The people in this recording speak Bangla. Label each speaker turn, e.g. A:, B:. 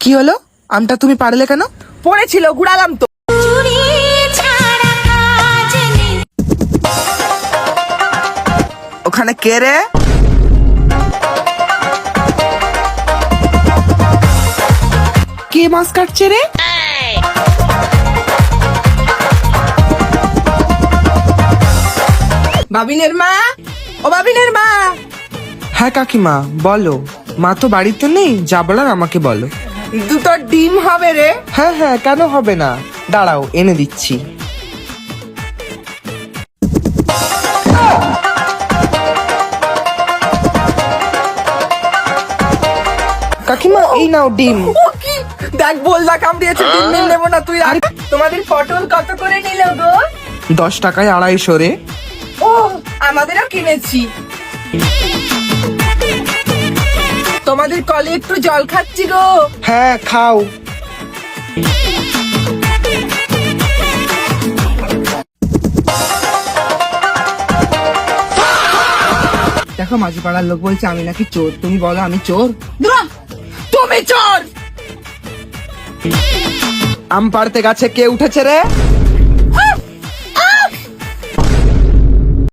A: কি হলো? আমটা তুমি পারলে কেন?
B: পড়েছিল, গুড়ালাম তো।
A: ওখানে কে রে? কে মাছ কাটছে রে?
B: বাবিনের মা, ও বাবিনের মা।
A: হ্যাঁ কাকিমা বলো। মা তো বাড়িতে নেই, যা বলার আমাকে বলো।
B: দুটো ডিম হবে রে।
A: হ্যাঁ হ্যাঁ, কেন হবে না, দাঁড়াও এনে দিচ্ছি। কাকিমা এই নাও ডিম।
B: ও কি দেখ, বলদা কামড়িয়েছে, ডিম ডিম নেবো না তুই। আর তোমাদের পটল কত করে নিল গো?
A: 10 টাকায় 250 রে।
B: ও আমাদেরও কিনেছি। তোমাদের কলে একটু জল খাচ্ছি গো।
A: হ্যাঁ খাও।
B: দেখো, মাঝি পাড়ার লোক বলছে আমি নাকি চোর, তুমি বলো আমি চোর? না, তুমি চোর।
A: আম পাড়তে গাছে কে উঠেছে রে?